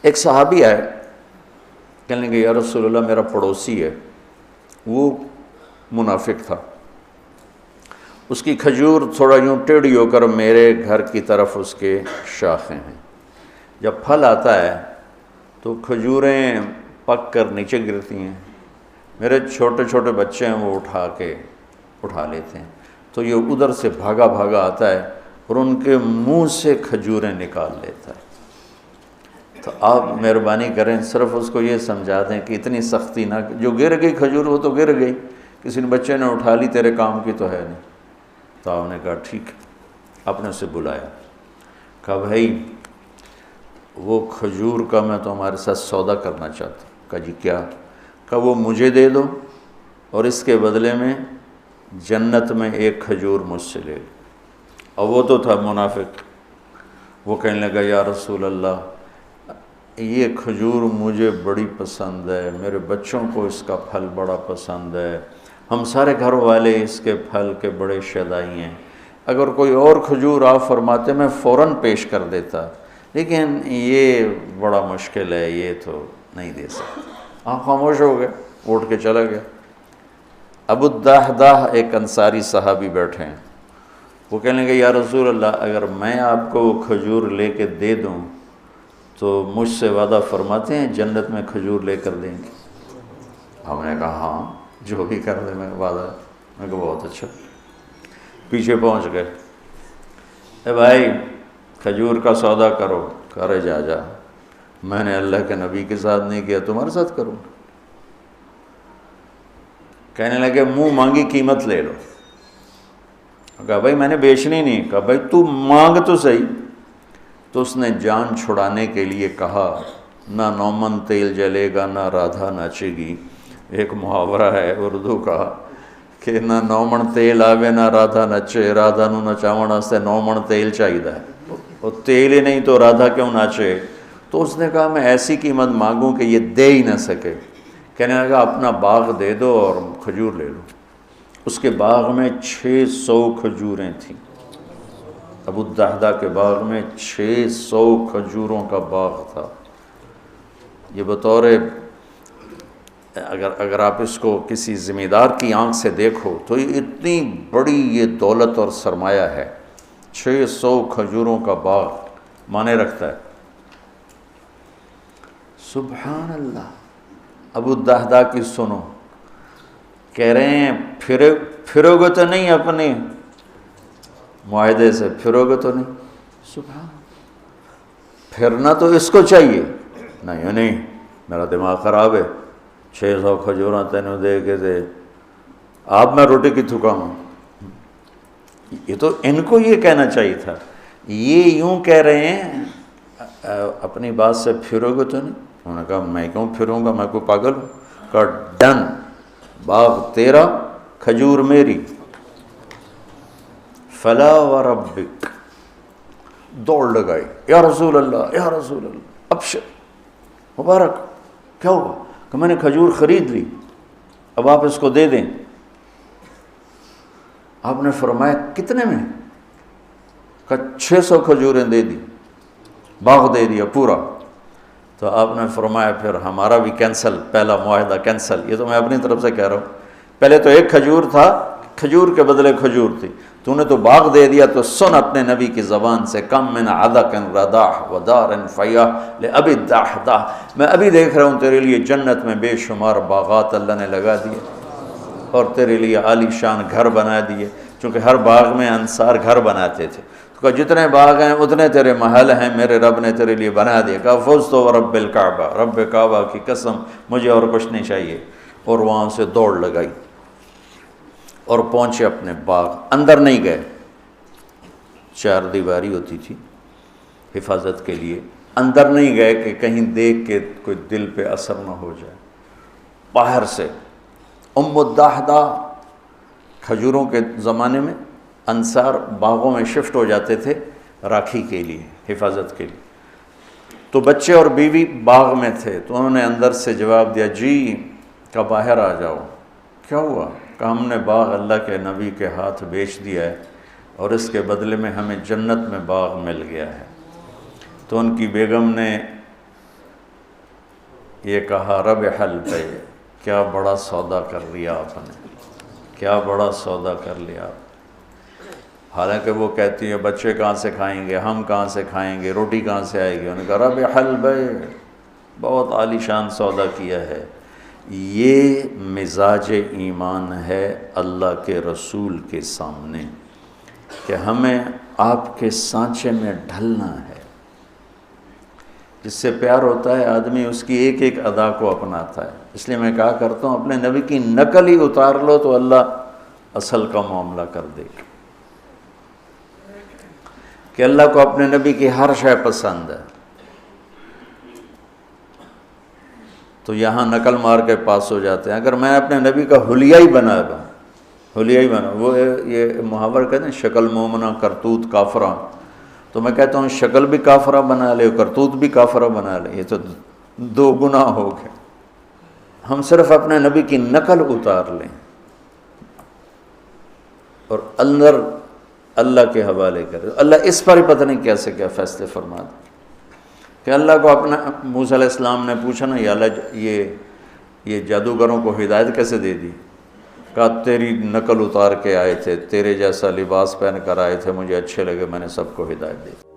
ایک صحابی آئے، کہنے لگے یا رسول اللہ میرا پڑوسی ہے، وہ منافق تھا، اس کی کھجور تھوڑا یوں ٹیڑھی ہو کر میرے گھر کی طرف اس کے شاخیں ہیں، جب پھل آتا ہے تو کھجوریں پک کر نیچے گرتی ہیں، میرے چھوٹے چھوٹے بچے ہیں وہ اٹھا لیتے ہیں، تو یہ ادھر سے بھاگا بھاگا آتا ہے اور ان کے منہ سے کھجوریں نکال لیتا ہے۔ تو آپ مہربانی کریں صرف اس کو یہ سمجھا دیں کہ اتنی سختی نہ، جو گر گئی کھجور وہ تو گر گئی، کسی نے بچے نے اٹھا لی، تیرے کام کی تو ہے نہیں۔ تو آپ نے کہا ٹھیک ہے، آپ نے اسے بلایا، کہا بھائی وہ کھجور کا میں تمہارے ساتھ سودا کرنا چاہتا ہوں۔ کہا جی کیا؟ کہا وہ مجھے دے دو اور اس کے بدلے میں جنت میں ایک کھجور مجھ سے لے لو۔ اور وہ تو تھا منافق، وہ کہنے لگا یا رسول اللہ یہ کھجور مجھے بڑی پسند ہے، میرے بچوں کو اس کا پھل بڑا پسند ہے، ہم سارے گھر والے اس کے پھل کے بڑے شیدائی ہیں، اگر کوئی اور کھجور آپ فرماتے میں فوراً پیش کر دیتا، لیکن یہ بڑا مشکل ہے، یہ تو نہیں دے سکتا۔ آپ خاموش ہو گئے، اٹھ کے چلا گیا۔ ابو الدحداح ایک انصاری صحابی بیٹھے ہیں، وہ کہنے لگے یا رسول اللہ اگر میں آپ کو وہ کھجور لے کے دے دوں تو مجھ سے وعدہ فرماتے ہیں جنت میں کھجور لے کر دیں گے؟ ہم نے کہا ہاں جو بھی کر دے میں وعدہ۔ میں کہا بہت اچھا۔ پیچھے پہنچ گئے، اے بھائی کھجور کا سودا کرو۔ کرے جا میں نے اللہ کے نبی کے ساتھ نہیں کیا، تمہارے ساتھ کروں۔ کہنے لگے منہ مانگی قیمت لے لو۔ کہا بھائی میں نے بیچنی نہیں۔ کہا بھائی تو مانگ تو صحیح۔ تو اس نے جان چھڑانے کے لیے کہا نہ نومن تیل جلے گا نہ رادھا ناچے گی۔ ایک محاورہ ہے اردو کا کہ نہ نومن تیل آوے نہ رادھا نچے، رادھا نو نچاون واسطے نومن تیل چاہیے، اور تیل ہی نہیں تو رادھا کیوں ناچے؟ تو اس نے کہا میں ایسی قیمت مانگوں کہ یہ دے ہی نہ سکے۔ کہنے لگا اپنا باغ دے دو اور کھجور لے لو۔ اس کے باغ میں 600 کھجوریں تھیں، ابو الدحداح کے باغ میں 600 کھجوروں کا باغ تھا۔ یہ بطور اگر آپ اس کو کسی ذمہ دار کی آنکھ سے دیکھو تو یہ اتنی بڑی یہ دولت اور سرمایہ ہے۔ 600 کھجوروں کا باغ مانے رکھتا ہے۔ سبحان اللہ۔ ابو الدحداح کی سنو، کہہ رہے ہیں پھرو گے تو نہیں، اپنے معاہدے سے پھرو گے تو نہیں؟ سبحان، پھرنا تو اس کو چاہیے۔ نہیں میرا دماغ خراب ہے، 600 کھجوراں تینوں دے کے دے، آپ میں روٹی کی تھکاؤں۔ یہ تو ان کو یہ کہنا چاہیے تھا، یہ یوں کہہ رہے ہیں اپنی بات سے پھرو گے تو نہیں؟ انہوں نے کہا میں کیوں پھروں گا، میں کوئی پاگل ہوں؟ کہا ڈن، باغ تیرا کھجور میری۔ فلا وربک، دوڑ لگائی، یا رسول اللہ یا رسول اللہ، ابشر، مبارک، کیا ہوا؟ کہ میں نے کھجور خرید لی، اب آپ اس کو دے دیں۔ آپ نے فرمایا کتنے میں؟ کہ 600 کھجوریں دے دی، باغ دے دیا پورا۔ تو آپ نے فرمایا پھر ہمارا بھی کینسل، پہلا معاہدہ کینسل۔ یہ تو میں اپنی طرف سے کہہ رہا ہوں، پہلے تو ایک کھجور تھا، کھجور کے بدلے کھجور تھی، تو نے تو باغ دے دیا، تو سن اپنے نبی کی زبان سے کم من عدق رداح ودار فیاح لأبی الدحداح، میں ابھی دیکھ رہا ہوں تیرے لیے جنت میں بے شمار باغات اللہ نے لگا دیے اور تیرے لیے عالی شان گھر بنا دیے، چونکہ ہر باغ میں انصار گھر بناتے تھے۔ تو کہا جتنے باغ ہیں اتنے تیرے محل ہیں، میرے رب نے تیرے لیے بنا دیا۔ کہا فزت ورب الکعبہ، رب کعبہ کی قسم مجھے اور کچھ نہیں چاہیے۔ اور وہاں سے دوڑ لگائی اور پہنچے اپنے باغ، اندر نہیں گئے، 4 دیواری ہوتی تھی حفاظت کے لیے، اندر نہیں گئے کہ کہیں دیکھ کے کوئی دل پہ اثر نہ ہو جائے۔ باہر سے ام الدحداح، کھجوروں کے زمانے میں انصار باغوں میں شفٹ ہو جاتے تھے راکھی کے لیے، حفاظت کے لیے، تو بچے اور بیوی باغ میں تھے، تو انہوں نے اندر سے جواب دیا جی کہ باہر آ جاؤ۔ کیا ہوا؟ کہ ہم نے باغ اللہ کے نبی کے ہاتھ بیچ دیا ہے اور اس کے بدلے میں ہمیں جنت میں باغ مل گیا ہے۔ تو ان کی بیگم نے یہ کہا رب حل پہ، کیا بڑا سودا کر لیا آپ نے، کیا بڑا سودا کر لیا آپ۔ حالانکہ وہ کہتی ہے بچے کہاں سے کھائیں گے، ہم کہاں سے کھائیں گے، روٹی کہاں سے آئے گی، انہوں نے کہا رب حل پہ، بہت عالی شان سودا کیا ہے۔ یہ مزاج ایمان ہے اللہ کے رسول کے سامنے کہ ہمیں آپ کے سانچے میں ڈھلنا ہے۔ جس سے پیار ہوتا ہے آدمی اس کی ایک ایک ادا کو اپناتا ہے۔ اس لیے میں کہا کرتا ہوں اپنے نبی کی نقل ہی اتار لو تو اللہ اصل کا معاملہ کر دے گا، کہ اللہ کو اپنے نبی کی ہر شے پسند ہے۔ تو یہاں نقل مار کے پاس ہو جاتے ہیں۔ اگر میں اپنے نبی کا حلیہ ہی بنا دوں، حلیہ ہی بنا، وہ یہ محاور کہتے ہیں شکل مومنہ کرتوت کافرہ، تو میں کہتا ہوں شکل بھی کافرہ بنا لے، کرتوت بھی کافرہ بنا لے، یہ تو دو گناہ ہو گئے۔ ہم صرف اپنے نبی کی نقل اتار لیں اور اندر اللہ کے حوالے کریں۔ اللہ اس پر ہی پتہ نہیں کیسے کیا فیصلے فرما دے کہ اللہ کو اپنا موسیٰ علیہ السلام نے پوچھا نا یا اللہ یہ جادوگروں کو ہدایت کیسے دے دی؟ کہا تیری نقل اتار کے آئے تھے، تیرے جیسا لباس پہن کر آئے تھے، مجھے اچھے لگے، میں نے سب کو ہدایت دی۔